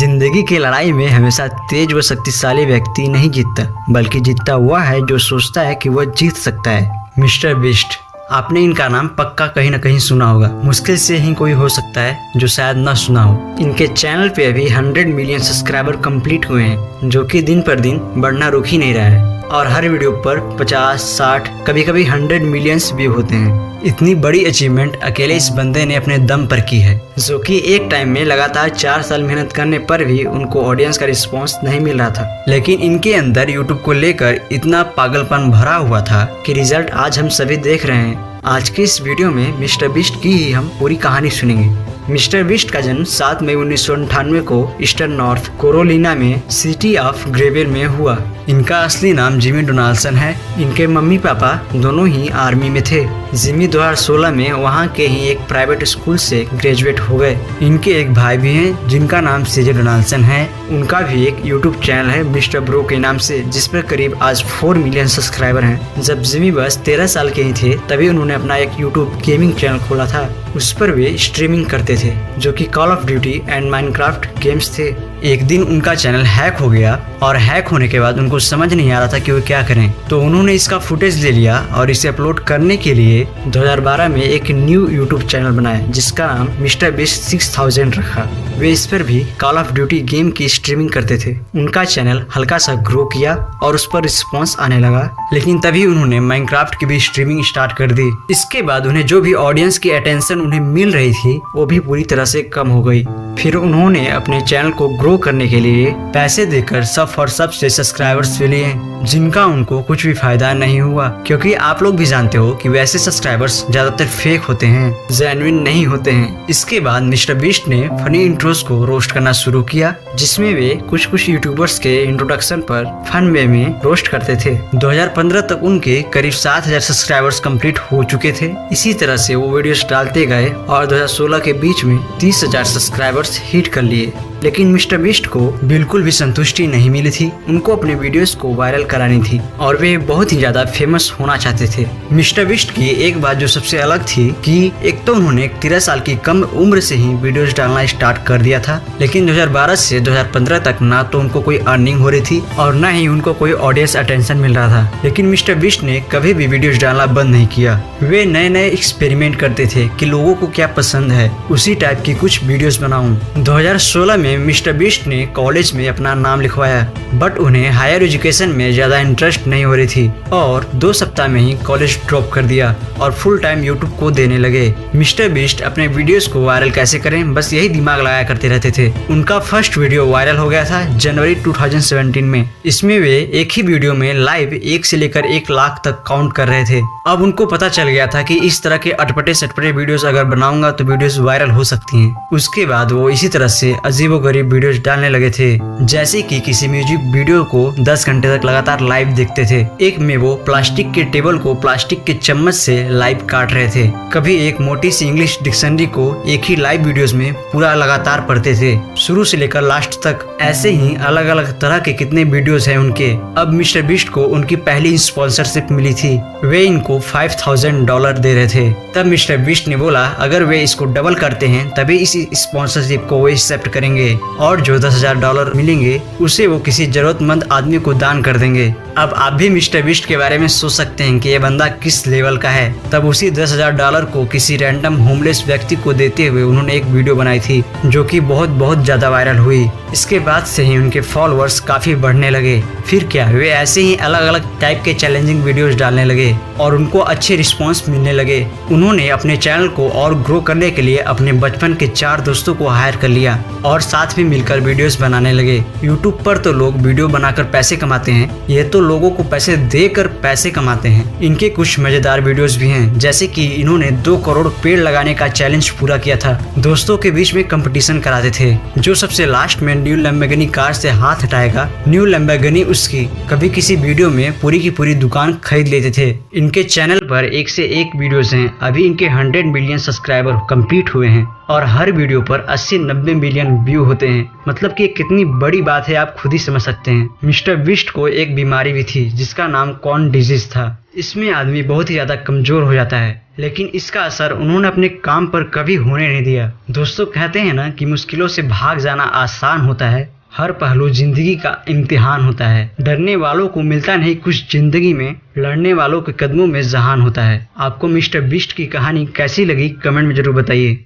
जिंदगी की लड़ाई में हमेशा तेज व शक्तिशाली व्यक्ति नहीं जीतता, बल्कि जीतता वह है जो सोचता है कि वह जीत सकता है। मिस्टर बीस्ट, आपने इनका नाम पक्का कहीं न कहीं सुना होगा। मुश्किल से ही कोई हो सकता है जो शायद ना सुना हो। इनके चैनल पे अभी 100 मिलियन सब्सक्राइबर कंप्लीट हुए हैं, जो कि दिन पर दिन बढ़ना रुक ही नहीं रहा है। और हर वीडियो पर 50, 60, कभी कभी 100 मिलियंस व्यू होते हैं। इतनी बड़ी अचीवमेंट अकेले इस बंदे ने अपने दम पर की है, जो कि एक टाइम में लगातार 4 साल मेहनत करने पर भी उनको ऑडियंस का रिस्पांस नहीं मिल रहा था। लेकिन इनके अंदर यूट्यूब को लेकर इतना पागलपन भरा हुआ था कि रिजल्ट आज हम सभी देख रहे हैं। आज की इस वीडियो में मिस्टर बीस्ट की ही हम पूरी कहानी सुनेंगे। मिस्टर बीस्ट का जन्म 7 मई 1998 को ईस्टर्न नॉर्थ कैरोलिना में सिटी ऑफ ग्रेवेल में हुआ। इनका असली नाम जिमी डोनाल्डसन है। इनके मम्मी पापा दोनों ही आर्मी में थे। जिमी 2016 में वहां के ही एक प्राइवेट स्कूल से ग्रेजुएट हो गए। इनके एक भाई भी हैं जिनका नाम सीजे डोनाल्डसन है। उनका भी एक यूट्यूब चैनल है मिस्टर ब्रो के नाम से, जिस पर करीब आज 4 मिलियन सब्सक्राइबर हैं। जब जिमी बस 13 साल के ही थे तभी उन्होंने अपना एक यूट्यूब गेमिंग चैनल खोला था। उस पर वे स्ट्रीमिंग करते थे, जो कि call of duty and Minecraft games थे। एक दिन उनका चैनल हैक हो गया और हैक होने के बाद उनको समझ नहीं आ रहा था कि वो क्या करें, तो उन्होंने इसका फुटेज ले लिया और इसे अपलोड करने के लिए 2012 में एक न्यू यूट्यूब चैनल बनाया, जिसका नाम मिस्टर बीस्ट 6000 रखा। वे इस पर भी कॉल ऑफ ड्यूटी गेम की स्ट्रीमिंग करते थे। उनका चैनल हल्का सा ग्रो किया और उस पर रिस्पॉन्स आने लगा, लेकिन तभी उन्होंने माइनक्राफ्ट की भी स्ट्रीमिंग स्टार्ट कर दी। इसके बाद उन्हें जो भी ऑडियंस की अटेंशन उन्हें मिल रही थी वो भी पूरी तरह से कम हो गई। फिर उन्होंने अपने चैनल को ग्रो करने के लिए पैसे देकर सब और सब से सब्सक्राइबर्स लिए, जिनका उनको कुछ भी फायदा नहीं हुआ, क्योंकि आप लोग भी जानते हो कि वैसे सब्सक्राइबर्स ज्यादातर फेक होते हैं, जेन्युइन नहीं होते हैं। इसके बाद मिस्टर बीस्ट ने फनी इंट्रोस को रोस्ट करना शुरू किया, जिसमें वे कुछ यूट्यूबर्स के इंट्रोडक्शन पर फन वे में रोस्ट करते थे। 2015 तक उनके करीब 7000 सब्सक्राइबर्स कंप्लीट हो चुके थे। इसी तरह से वो वीडियोस डालते गए और 2016 के बीच में 30,000 सब्सक्राइबर्स हिट कर लिए। लेकिन मिस्टर बीस्ट को बिल्कुल भी संतुष्टि नहीं मिली थी। उनको अपने वीडियोस को वायरल करानी थी और वे बहुत ही ज्यादा फेमस होना चाहते थे। मिस्टर बीस्ट की एक बात जो सबसे अलग थी कि एक तो उन्होंने 13 साल की कम उम्र से ही वीडियोस डालना स्टार्ट कर दिया था, लेकिन 2012 से 2015 तक ना तो उनको कोई अर्निंग हो रही थी और ना ही उनको कोई ऑडियंस अटेंशन मिल रहा था। लेकिन मिस्टर बीस्ट ने कभी भी वीडियोस डालना बंद नहीं किया। वे नए नए एक्सपेरिमेंट करते थे कि लोगों को क्या पसंद है, उसी टाइप की कुछ वीडियोस बनाऊं। 2016 में मिस्टर बीस्ट ने कॉलेज में अपना नाम लिखवाया, बट उन्हें हायर एजुकेशन में ज्यादा इंटरेस्ट नहीं हो रही थी और 2 सप्ताह में ही कॉलेज ड्रॉप कर दिया और फुल टाइम यूट्यूब को देने लगे। मिस्टर बीस्ट अपने वीडियोस को वायरल कैसे करें, बस यही दिमाग लगाया करते रहते थे। उनका फर्स्ट वीडियो वायरल हो गया था जनवरी 2017 में। इसमें वे एक ही वीडियो में लाइव 1 से लेकर 1 लाख तक काउंट कर रहे थे। अब उनको पता चल गया था कि इस तरह के अटपटे सटपटे वीडियोस अगर बनाऊंगा तो वीडियोस वायरल हो सकती हैं। उसके बाद वो इसी तरह से अजीबोगरीब वीडियोस डालने लगे थे, जैसे कि किसी म्यूजिक वीडियो को 10 घंटे तक लगातार लाइव देखते थे। एक में वो प्लास्टिक के टेबल को प्लास्टिक के चम्मच से लाइव काट रहे थे। कभी एक मोटी सी इंग्लिश डिक्शनरी को एक ही लाइव वीडियोस में पूरा लगातार पढ़ते थे, शुरू से लेकर लास्ट तक। ऐसे ही अलग अलग तरह के कितने वीडियोस हैं उनके। अब मिस्टर बीस्ट को उनकी पहली स्पॉन्सरशिप मिली थी। वे इनको $5000 दे रहे थे। तब मिस्टर बीस्ट ने बोला अगर वे इसको डबल करते हैं तभी इस स्पॉन्सरशिप को वे एक्सेप्ट करेंगे और जो $10,000 मिलेंगे उसे वो किसी जरूरतमंद आदमी को दान कर देंगे। अब आप भी मिस्टर बीस्ट के बारे में सोच सकते हैं कि ये बंदा किस लेवल का है। तब उसी $10,000 को किसी रैंडम होमलेस व्यक्ति को देते हुए उन्होंने एक वीडियो बनाई थी, जो कि बहुत ज्यादा वायरल हुई। इसके बाद से ही उनके फॉलोअर्स काफी बढ़ने लगे। फिर क्या, वे ऐसे ही अलग अलग टाइप के चैलेंजिंग वीडियोस डालने लगे और उनको अच्छे रिस्पॉन्स मिलने लगे। उन्होंने अपने चैनल को और ग्रो करने के लिए अपने बचपन के 4 दोस्तों को हायर कर लिया और साथ में मिलकर वीडियोस बनाने लगे। यूट्यूब पर तो लोग वीडियो बनाकर पैसे कमाते हैं, ये तो लोगों को पैसे देकर पैसे कमाते हैं। इनके कुछ मजेदार वीडियोस भी हैं, जैसे कि इन्होंने 2 करोड़ पेड़ लगाने का चैलेंज पूरा किया था। दोस्तों के बीच में कंपटीशन कराते थे, जो सबसे लास्ट में न्यू लैम्बोर्गिनी कार से हाथ हटाएगा, न्यू लैम्बोर्गिनी उसकी। कभी किसी वीडियो में पूरी की पूरी दुकान खरीद लेते थे। इनके चैनल पर 1 से 1 वीडियोस हैं। अभी इनके 100 मिलियन सब्सक्राइबर कंप्लीट हुए हैं और हर वीडियो पर 80-90 मिलियन व्यू होते हैं। मतलब कि कितनी बड़ी बात है आप खुद ही समझ सकते हैं। मिस्टर बीस्ट को एक बीमारी भी थी जिसका नाम कॉर्न डिजीज था। इसमें आदमी बहुत ही ज़्यादा कमज़ोर हो जाता है, लेकिन इसका असर उन्होंने अपने काम पर कभी होने नहीं दिया। दोस्तों, कहते हैं ना कि मुश्किलों से भाग जाना आसान होता है, हर पहलू जिंदगी का इम्तिहान होता है। डरने वालों को मिलता नहीं कुछ जिंदगी में, लड़ने वालों के कदमों में जहान होता है। आपको मिस्टर बीस्ट की कहानी कैसी लगी कमेंट में जरूर बताइए।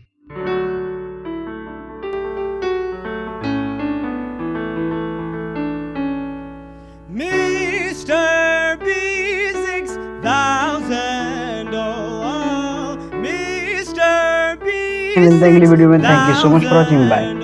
Mr. B6000, oh, Mr. B6000. मिलते हैं अगली वीडियो में। Thank you so much for watching. Bye.